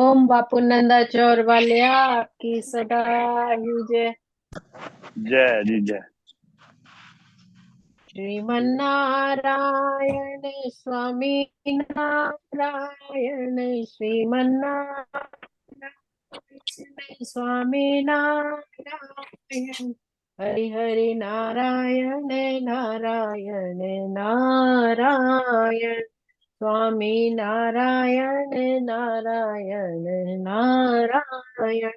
ओम बापू नंदा चौर वालिया की सदा ही जय। जय जी जय। श्रीमन्नारायण स्वामी नारायण श्रीमन्नारायण स्वामी नारायण। हरि हरि नारायण नारायण नारायण स्वामी नारायण नारायण नारायण।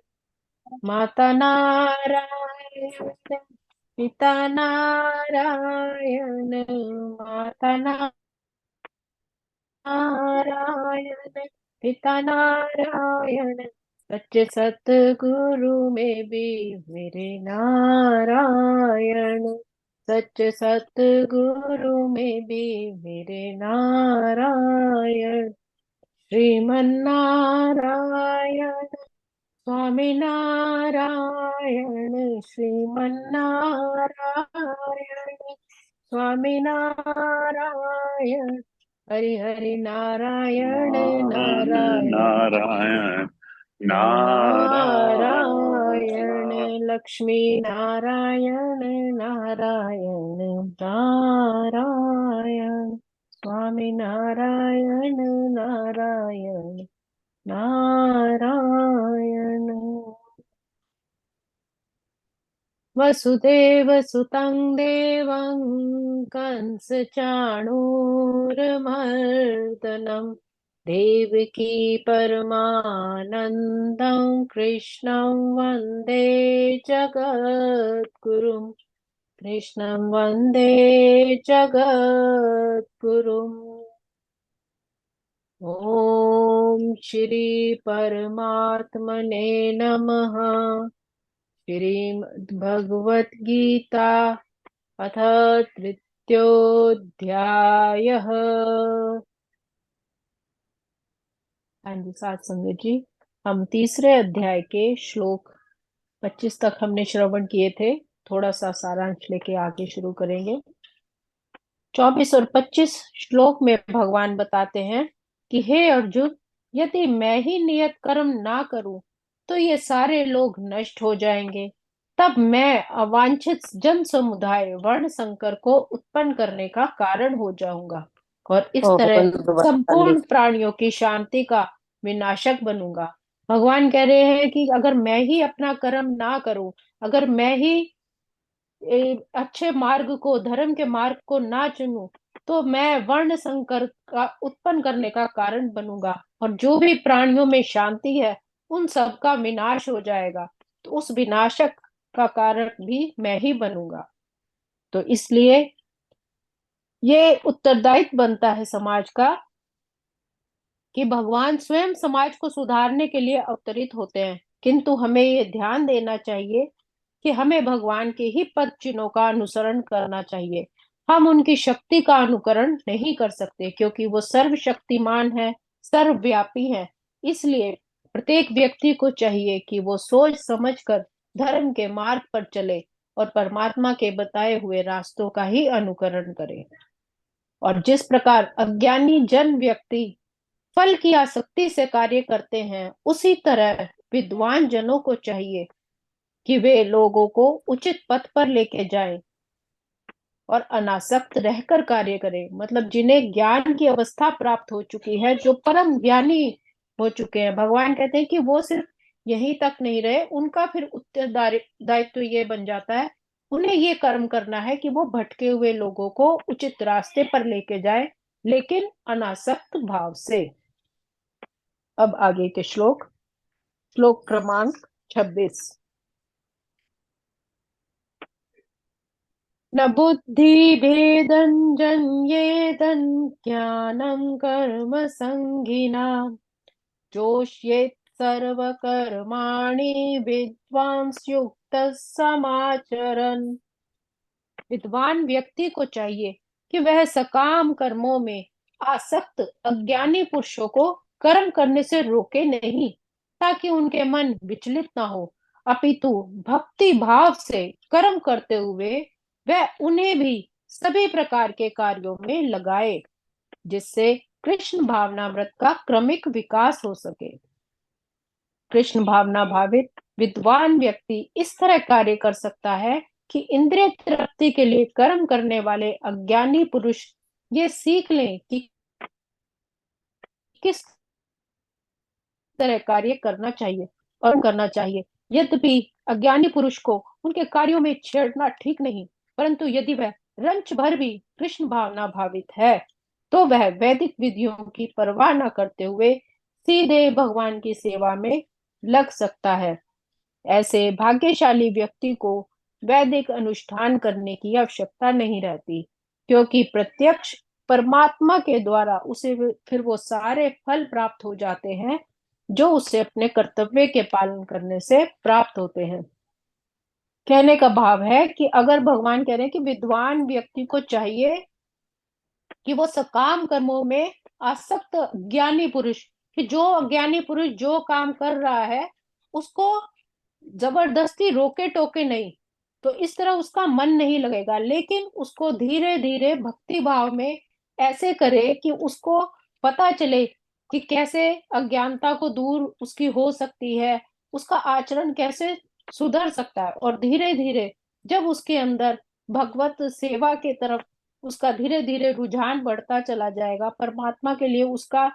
माता नारायण पिता नारायण माता नारायण पिता नारायण। सच्चे सतगुरु में भी मेरे नारायण। सच्चे सतगुरु में भी मेरे नारायण। श्रीमन्नारायण स्वामी नारायण श्रीमन्नारायण स्वामी नारायण। हरि हरि नारायण नारायण नारायण नारायण नारायण। नारायण। लक्ष्मी नारायण नारायण नारायण स्वामी नारायण नारायण नारायण। वसुदेव सुतं देवं कंस चाणूरमर्दनं देवकी परमानन्दं कृष्णं वन्दे जगद्गुरुं। कृष्णं वन्दे जगद्गुरुम्। ॐ श्री परमात्मने नमः। श्रीमद्भगवत गीता अथ तृतीयोऽध्यायः। हाँ जी साथ संगत जी, हम तीसरे अध्याय के श्लोक 25 तक हमने श्रवण किए थे। थोड़ा सा सारांश लेके आगे शुरू करेंगे। 24 और 25 श्लोक में भगवान बताते हैं कि हे अर्जुन, यदि मैं ही नियत कर्म ना करूं तो ये सारे लोग नष्ट हो जाएंगे। तब मैं अवांछित जन समुदाय वर्ण संकर को उत्पन्न करने का कारण हो जाऊंगा और इस ओह तरह बंधु तो बता ली। संपूर्ण प्राणियों की शांति का विनाशक बनूंगा। भगवान कह रहे हैं कि अगर मैं ही अपना कर्म ना करूं, अगर मैं ही अच्छे मार्ग को, धर्म के मार्ग को ना चुनूं, तो मैं वर्ण संकर का उत्पन्न करने का कारण बनूंगा और जो भी प्राणियों में शांति है उन सब का विनाश हो जाएगा। तो उस विनाशक का कारण भी मैं ही बनूंगा। तो इसलिए ये उत्तरदायित्व बनता है समाज का कि भगवान स्वयं समाज को सुधारने के लिए अवतरित होते हैं, किंतु हमें ये ध्यान देना चाहिए कि हमें भगवान के ही पद चिन्हों का अनुसरण करना चाहिए। हम उनकी शक्ति का अनुकरण नहीं कर सकते क्योंकि वो सर्वशक्तिमान है, सर्वव्यापी है। इसलिए प्रत्येक व्यक्ति को चाहिए कि वो सोच समझकर धर्म के मार्ग पर चले और परमात्मा के बताए हुए रास्तों का ही अनुकरण करे। और जिस प्रकार अज्ञानी जन व्यक्ति फल की आसक्ति से कार्य करते हैं, उसी तरह विद्वान जनों को चाहिए कि वे लोगों को उचित पथ पर लेके जाएं और अनासक्त रहकर कार्य करें। मतलब जिन्हें ज्ञान की अवस्था प्राप्त हो चुकी है, जो परम ज्ञानी हो चुके हैं, भगवान कहते हैं कि वो सिर्फ यहीं तक नहीं रहे, उनका फिर उत्तरदायित्व ये बन जाता है, उन्हें ये कर्म करना है कि वो भटके हुए लोगों को उचित रास्ते पर लेके जाए, लेकिन अनासक्त भाव से। अब आगे के श्लोक, श्लोक क्रमांक 26। न बुद्धि भेदं जन्येदं ज्ञानं कर्म संगिना जोष्येत् सर्वकर्माणि विद्वांस युक्तः समाचरन्। विद्वान व्यक्ति को चाहिए कि वह सकाम कर्मों में आसक्त अज्ञानी पुरुषों को कर्म करने से रोके नहीं, ताकि उनके मन विचलित ना हो, अपितु भक्ति भाव से कर्म करते हुए वह उन्हें भी सभी प्रकार के कार्यों में लगाए, जिससे कृष्ण भावनामृत का क्रमिक विकास हो सके। कृष्ण भावना भावित विद्वान व्यक्ति इस तरह कार्य कर सकता है कि इंद्रिय तृप्ति के लिए कर्म करने वाले अज्ञानी पुरुष ये सीख लें कि किस तरह कार्य करना चाहिए और करना चाहिए। यद्यपि अज्ञानी पुरुष को उनके कार्यों में छेड़ना ठीक नहीं, परंतु यदि वह रंच भर भी कृष्ण भावना भावित है तो वह वैदिक विधियों की परवाह न करते हुए सीधे भगवान की सेवा में लग सकता है। ऐसे भाग्यशाली व्यक्ति को वैदिक अनुष्ठान करने की आवश्यकता नहीं रहती, क्योंकि प्रत्यक्ष परमात्मा के द्वारा उसे फिर वो सारे फल प्राप्त हो जाते हैं जो उसे अपने कर्तव्य के पालन करने से प्राप्त होते हैं। कहने का भाव है कि अगर भगवान कह रहे हैं कि विद्वान व्यक्ति को चाहिए कि वो सकाम कर्मों में आसक्त ज्ञानी पुरुष, कि जो अज्ञानी पुरुष जो काम कर रहा है उसको जबरदस्ती रोके टोके नहीं, तो इस तरह उसका मन नहीं लगेगा, लेकिन उसको धीरे धीरे भक्ति भाव में ऐसे करे कि उसको पता चले कि कैसे अज्ञानता को दूर उसकी हो सकती है, उसका आचरण कैसे सुधर सकता है। और धीरे धीरे जब उसके अंदर भगवत सेवा के तरफ उसका धीरे धीरे रुझान बढ़ता चला जाएगा, परमात्मा के लिए उसका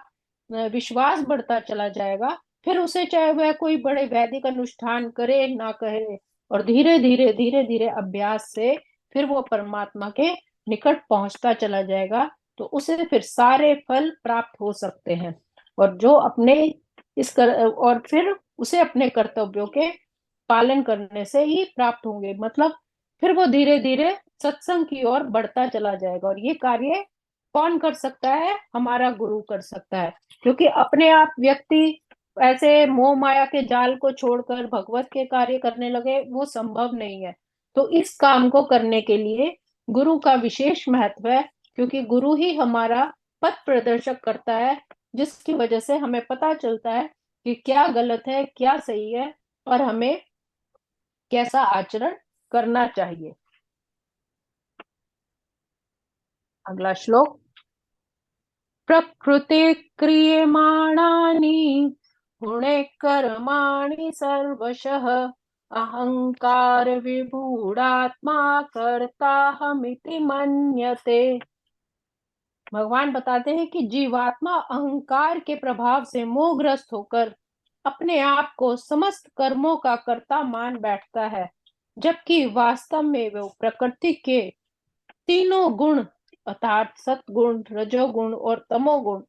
विश्वास बढ़ता चला जाएगा, फिर उसे चाहे वह कोई बड़े वैदिक अनुष्ठान करे ना करे, और धीरे धीरे अभ्यास से फिर वो परमात्मा के निकट पहुंचता चला जाएगा, तो उसे फिर सारे फल प्राप्त हो सकते हैं। और जो अपने और फिर उसे अपने कर्तव्यों के पालन करने से ही प्राप्त होंगे, मतलब फिर वो धीरे धीरे सत्संग की ओर बढ़ता चला जाएगा। और ये कार्य कौन कर सकता है? हमारा गुरु कर सकता है, क्योंकि अपने आप व्यक्ति ऐसे मोह माया के जाल को छोड़कर भगवत के कार्य करने लगे, वो संभव नहीं है। तो इस काम को करने के लिए गुरु का विशेष महत्व है, क्योंकि गुरु ही हमारा पथ प्रदर्शक करता है, जिसकी वजह से हमें पता चलता है कि क्या गलत है क्या सही है और हमें कैसा आचरण करना चाहिए। अगला श्लोक। प्रकृति क्रियमाणानि गुणे कर्माणि सर्वशः अहंकार विभूडात्मा कर्ताहमिति मन्यते। भगवान बताते हैं कि जीवात्मा अहंकार के प्रभाव से मोहग्रस्त होकर अपने आप को समस्त कर्मों का कर्ता मान बैठता है, जबकि वास्तव में वो प्रकृति के तीनों गुण अर्थात सतगुण, रजोगुण और तमोगुण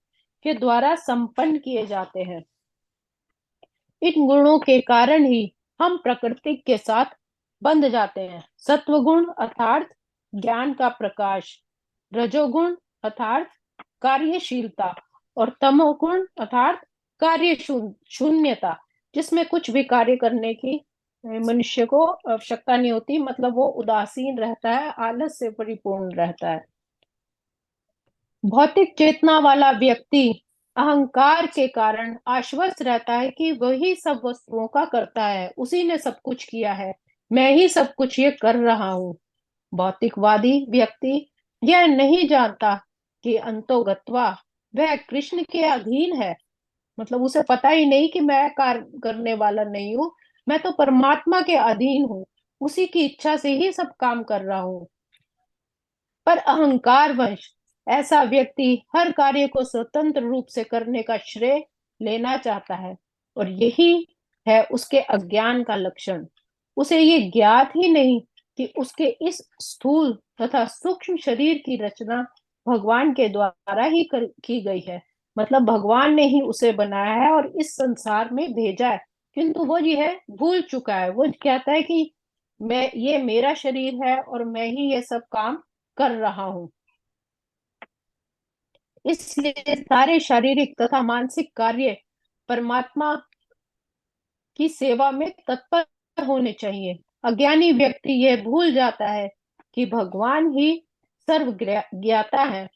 के द्वारा संपन्न किए जाते हैं। इन गुणों के कारण ही हम प्रकृति के साथ बंध जाते हैं। सत्वगुण अर्थात ज्ञान का प्रकाश, रजोगुण अर्थात कार्यशीलता और तमोगुण अर्थात कार्य शून्यता, जिसमें कुछ भी कार्य करने की मनुष्य को आवश्यकता नहीं होती, मतलब वो उदासीन रहता है, आलस से परिपूर्ण रहता है। भौतिक चेतना वाला व्यक्ति अहंकार के कारण आश्वस्त रहता है कि वही सब वस्तुओं का करता है, उसी ने सब कुछ किया है, मैं ही सब कुछ ये कर रहा हूँ। भौतिकवादी व्यक्ति यह नहीं जानता कि अंतोगत्वा वह कृष्ण के अधीन है, मतलब उसे पता ही नहीं कि मैं कार्य करने वाला नहीं हूँ, मैं तो परमात्मा के अधीन हूँ, उसी की इच्छा से ही सब काम कर रहा हूँ। पर अहंकार वश ऐसा व्यक्ति हर कार्य को स्वतंत्र रूप से करने का श्रेय लेना चाहता है, और यही है उसके अज्ञान का लक्षण। उसे ये ज्ञात ही नहीं कि उसके इस स्थूल तथा सूक्ष्म शरीर की रचना भगवान के द्वारा ही की गई है, मतलब भगवान ने ही उसे बनाया है और इस संसार में भेजा है, किंतु वो ये है भूल चुका है। वो कहता है कि मैं, ये मेरा शरीर है और मैं ही ये सब काम कर रहा हूं। इसलिए सारे शारीरिक तथा मानसिक कार्य परमात्मा की सेवा में तत्पर होने चाहिए। अज्ञानी व्यक्ति यह भूल जाता है कि भगवान ही सर्व ज्ञाता है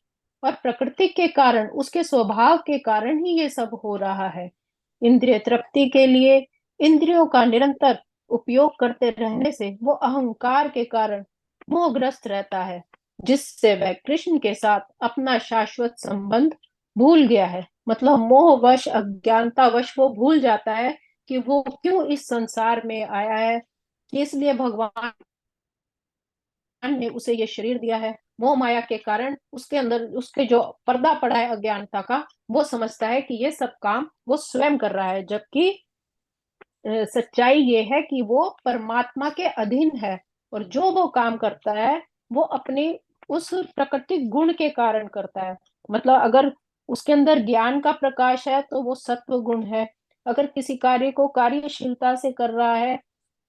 और प्रकृति के कारण, उसके स्वभाव के कारण ही ये सब हो रहा है। इंद्रिय तृप्ति के लिए इंद्रियों का निरंतर उपयोग करते रहने से वो अहंकार के कारण मोहग्रस्त रहता है, जिससे वह कृष्ण के साथ अपना शाश्वत संबंध भूल गया है। मतलब मोहवश अज्ञानतावश वो भूल जाता है कि वो क्यों इस संसार में आया है, कि इसलिए भगवान ने उसे ये शरीर दिया है। मोह माया के कारण उसके अंदर उसके जो पर्दा पड़ा है अज्ञानता का, वो समझता है कि ये सब काम वो स्वयं कर रहा है, जबकि सच्चाई ये है कि वो परमात्मा के अधीन है। और जो वो काम करता है वो अपने उस प्राकृतिक गुण के कारण करता है। मतलब अगर उसके अंदर ज्ञान का प्रकाश है तो वो सत्व गुण है। अगर किसी कार्य को कार्यशीलता से कर रहा है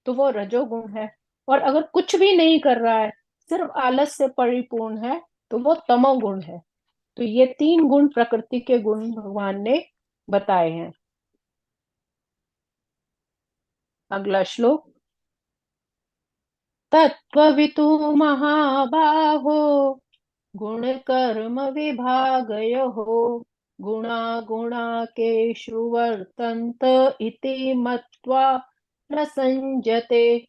तो वो रजोगुण है। और अगर कुछ भी नहीं कर रहा है, सिर्फ आलस से परिपूर्ण है, तो वो तमोगुण है। तो ये तीन गुण प्रकृति के गुण भगवान ने बताए हैं। अगला श्लोक। तत्त्ववितु महाबाहो गुणकर्म विभागयोः गुणा गुणाकेषु वर्तन्त इति मत्वा न संजते।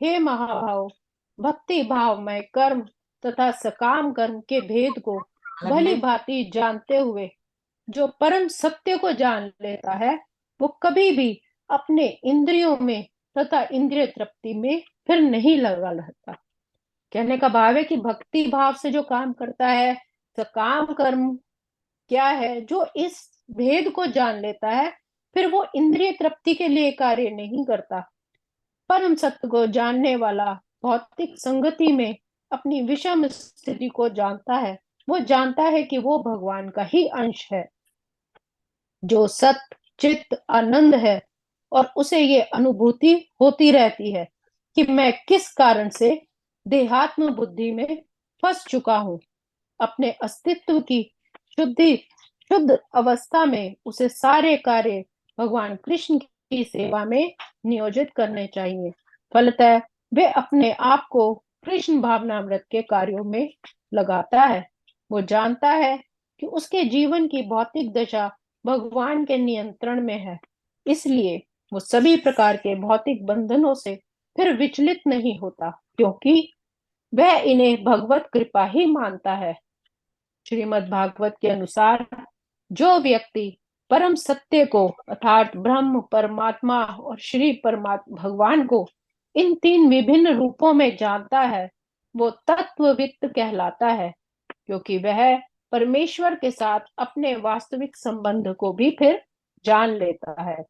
हे महाभाव, भक्ति भाव में कर्म तथा सकाम कर्म के भेद को भली भांति जानते हुए जो परम सत्य को जान लेता है, वो कभी भी अपने इंद्रियों में तथा इंद्रिय तृप्ति में फिर नहीं लगा रहता। कहने का भाव है कि भक्ति भाव से जो काम करता है, सकाम कर्म क्या है, जो इस भेद को जान लेता है, फिर वो इंद्रिय तृप्ति के लिए कार्य नहीं करता। परम सत्य को जानने वाला भौतिक संगति में अपनी विषम स्थिति को जानता है। वो जानता है कि वो भगवान का ही अंश है, जो सत चित आनंद है। और उसे ये अनुभूति होती रहती है कि मैं किस कारण से देहात्म बुद्धि में फंस चुका हूं। अपने अस्तित्व की शुद्धि शुद्ध अवस्था में उसे सारे कार्य भगवान कृष्ण की सेवा में नियोजित करने चाहिए। फलतः वे अपने आप को कृष्ण भावनामृत के कार्यों में लगाता है। वो जानता है कि उसके जीवन की भौतिक दशा भगवान के नियंत्रण में है, इसलिए वो सभी प्रकार के भौतिक बंधनों से फिर विचलित नहीं होता, क्योंकि वह इन्हें भगवत कृपा ही मानता है। श्रीमद् भागवत के अनुसार जो व्यक्ति परम सत्य को अर्थात ब्रह्म परमात्मा और श्री परमात्मा भगवान को इन तीन विभिन्न रूपों में जानता है, वो तत्ववित्त कहलाता है, क्योंकि वह परमेश्वर के साथ अपने वास्तविक संबंध को भी फिर जान लेता है।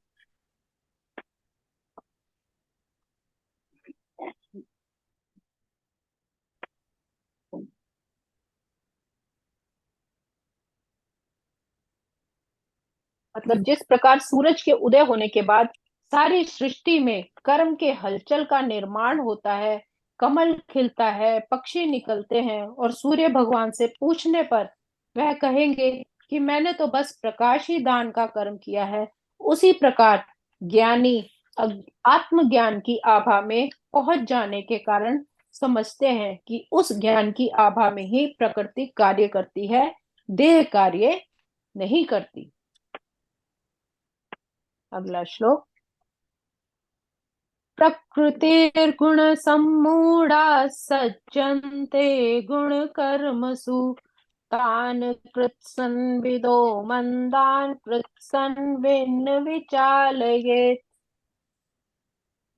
मतलब जिस प्रकार सूरज के उदय होने के बाद सारी सृष्टि में कर्म के हलचल का निर्माण होता है, कमल खिलता है, पक्षी निकलते हैं, और सूर्य भगवान से पूछने पर वह कहेंगे कि मैंने तो बस प्रकाश ही दान का कर्म किया है, उसी प्रकार ज्ञानी आत्मज्ञान की आभा में पहुंच जाने के कारण समझते हैं कि उस ज्ञान की आभा में ही प्रकृति कार्य करती है, देह कार्य नहीं करती। अगला श्लोक। प्रकृतिर्गुणसम्मूढा सज्जन्ते गुणकर्मसु तान् कृत्स्नविदो मन्दान् कृत्स्नविन् विचालयेत्।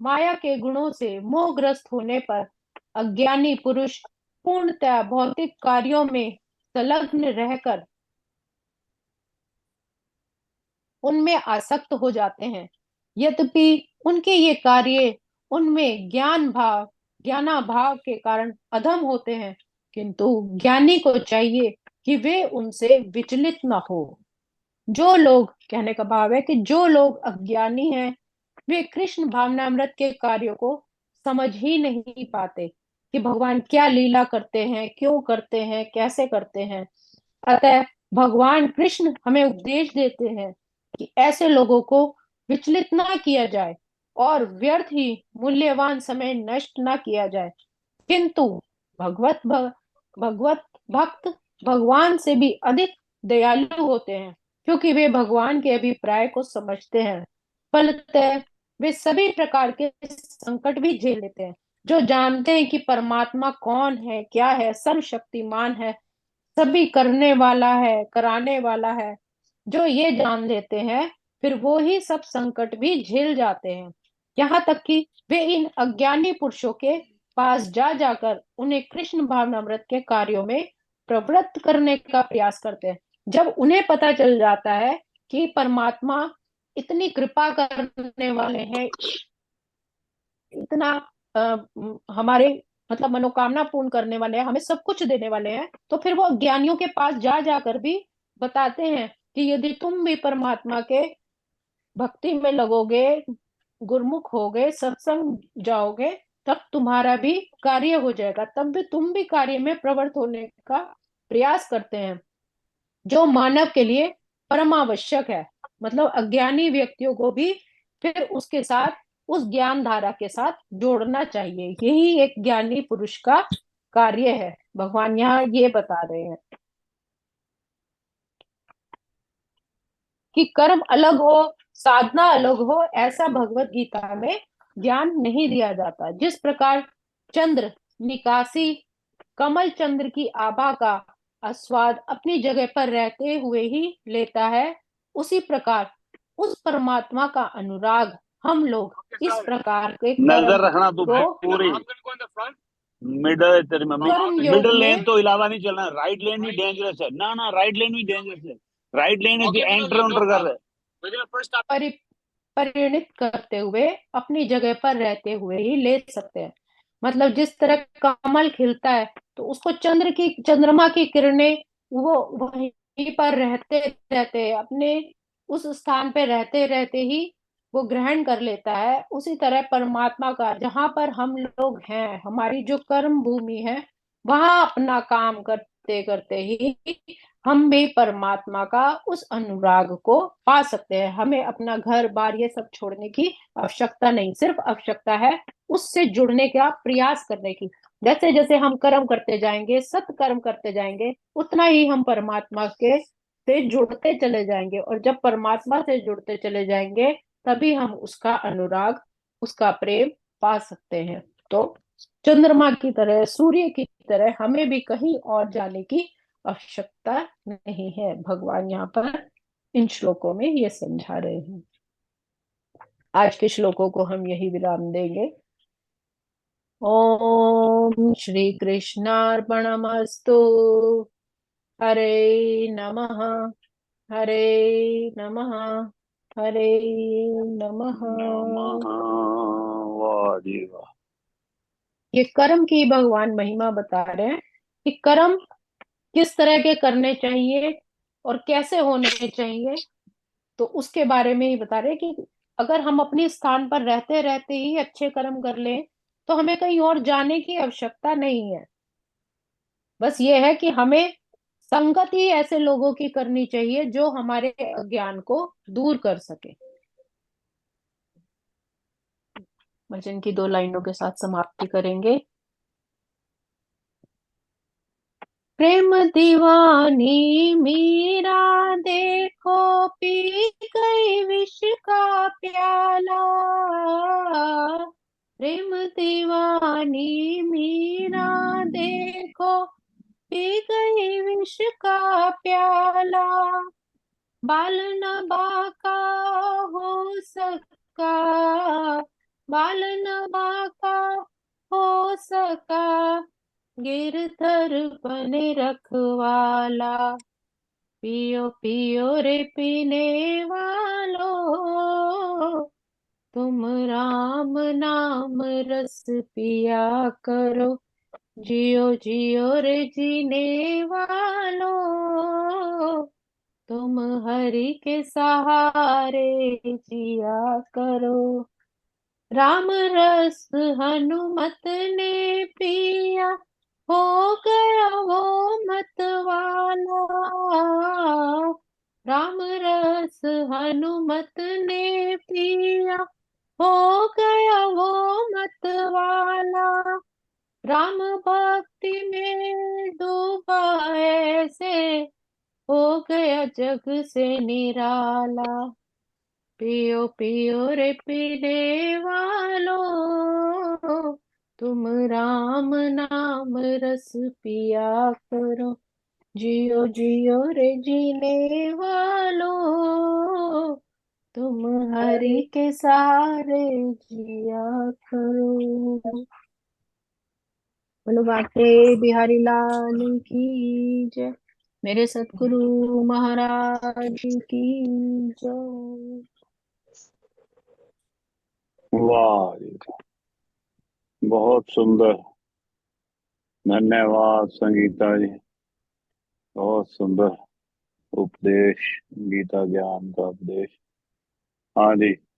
माया के गुणों से मोहग्रस्त होने पर अज्ञानी पुरुष पूर्णतः भौतिक कार्यों में संलग्न रहकर उनमें आसक्त हो जाते हैं। यद्यपि उनके ये कार्य उनमें ज्ञानाभाव के कारण अधम होते हैं, किंतु ज्ञानी को चाहिए कि वे उनसे विचलित न हो। जो लोग कहने का भाव है कि जो लोग अज्ञानी हैं, वे कृष्ण भावनामृत के कार्यों को समझ ही नहीं पाते कि भगवान क्या लीला करते हैं, क्यों करते हैं, कैसे करते हैं। अतः भगवान कृष्ण हमें उपदेश देते हैं कि ऐसे लोगों को विचलित ना किया जाए और व्यर्थ ही मूल्यवान समय नष्ट ना किया जाए, किंतु भगवत भक्त भगवान से भी अधिक दयालु होते हैं, क्योंकि वे भगवान के अभिप्राय को समझते हैं। फलतः वे सभी प्रकार के संकट भी झेल लेते हैं। जो जानते हैं कि परमात्मा कौन है, क्या है, सर्वशक्तिमान है, सभी करने वाला है, कराने वाला है, जो ये जान लेते हैं, फिर वो ही सब संकट भी झेल जाते हैं। यहाँ तक कि वे इन अज्ञानी पुरुषों के पास जा जाकर उन्हें कृष्ण भावनामृत के कार्यों में प्रवृत्त करने का प्रयास करते हैं। जब उन्हें पता चल जाता है कि परमात्मा इतनी कृपा करने वाले हैं, इतना हमारे मतलब मनोकामना पूर्ण करने वाले हैं, हमें सब कुछ देने वाले हैं, तो फिर वो ज्ञानियों के पास जा जाकर भी बताते हैं कि यदि तुम भी परमात्मा के भक्ति में लगोगे, गुरमुख होगे, सत्संग जाओगे, तब तुम्हारा भी कार्य हो जाएगा, तब भी तुम भी कार्य में प्रवृत्त होने का प्रयास करते हैं, जो मानव के लिए परम आवश्यक है। मतलब अज्ञानी व्यक्तियों को भी फिर उसके साथ, उस ज्ञान धारा के साथ जोड़ना चाहिए। यही एक ज्ञानी पुरुष का कार्य है, भगवान यहाँ ये बता रहे हैं कि कर्म अलग हो, साधना अलग हो, ऐसा भगवत गीता में ज्ञान नहीं दिया जाता। जिस प्रकार चंद्र निकासी कमल चंद्र की आभा का आस्वाद अपनी जगह पर रहते हुए ही लेता है, उसी प्रकार उस परमात्मा का अनुराग हम लोग इस प्रकार के कर्म नजर रखना तू को पूरी। मिडल तेरी मम्मी। कर्म योग मिडल लेन में तो अलावा नहीं चलना, राइट लेन भी डेंजरस है ना, ना राइट लेन भी डेंजरस है। राइट लेन है एंटर एंटर कर रहे। परि, परिणित करते हुए अपनी जगह पर रहते हुए ही ले सकते हैं। मतलब जिस तरह कमल खिलता है तो उसको चंद्रमा की किरणें वो वहीं पर रहते रहते अपने उस स्थान पे रहते रहते ही वो ग्रहण कर लेता है। उसी तरह परमात्मा का जहां पर हम लोग हैं, हमारी जो कर्म भूमि है, वहां अपना काम करते करते ही हम भी परमात्मा का उस अनुराग को पा सकते हैं। हमें अपना घर बार ये सब छोड़ने की आवश्यकता नहीं, सिर्फ आवश्यकता है उससे जुड़ने का प्रयास करने की। जैसे जैसे हम कर्म करते जाएंगे, सत्कर्म करते जाएंगे, उतना ही हम परमात्मा के से जुड़ते चले जाएंगे, और जब परमात्मा से जुड़ते चले जाएंगे तभी हम उसका अनुराग, उसका प्रेम पा सकते हैं। तो चंद्रमा की तरह, सूर्य की तरह हमें भी कहीं और जाने की आवश्यकता नहीं है। भगवान यहाँ पर इन श्लोकों में ये समझा रहे हैं। आज के श्लोकों को हम यही विराम देंगे। ओम श्री कृष्णार्पणमस्तु। हरे नमः। हरे नमः। हरे नमः। नमः। वाह जी वाह। ये कर्म की भगवान महिमा बता रहे हैं कि कर्म किस तरह के करने चाहिए और कैसे होने चाहिए। तो उसके बारे में ही बता रहे हैं कि अगर हम अपने स्थान पर रहते रहते ही अच्छे कर्म कर लें तो हमें कहीं और जाने की आवश्यकता नहीं है। बस ये है कि हमें संगत ही ऐसे लोगों की करनी चाहिए जो हमारे अज्ञान को दूर कर सके। भजन की 2 लाइनों के साथ समाप्ति करेंगे। प्रेम दीवानी मीरा देखो पी गई विष का प्याला। प्रेम दीवानी मीरा देखो पी गई विष का प्याला। बाल न बाका हो सका, बाल न बाका हो सका, गिरधर बने रखवाला। पियो पियो रे पीने वालो, तुम राम नाम रस पिया करो। जियो जियो रे जीने वालो, तुम हरि के सहारे जिया करो। राम रस हनुमत ने पिया, हो गया वो मत वाला। राम रस हनुमत ने पिया, हो गया वो मत वाला। राम भक्ति में डूबा ऐसे, हो गया जग से निराला। पियो पियो रे पीने वालो, तुम राम नाम रस पिया करो। जियो जियो रे जीने वालो, तुम हरि के सहारे जिया करो। बोलो बाके बिहारी लाल की जय। मेरे सतगुरु महाराज की जय। वाह जी, बहुत सुंदर। धन्यवाद संगीता जी, बहुत सुंदर उपदेश, गीता ज्ञान का उपदेश। हाँ जी।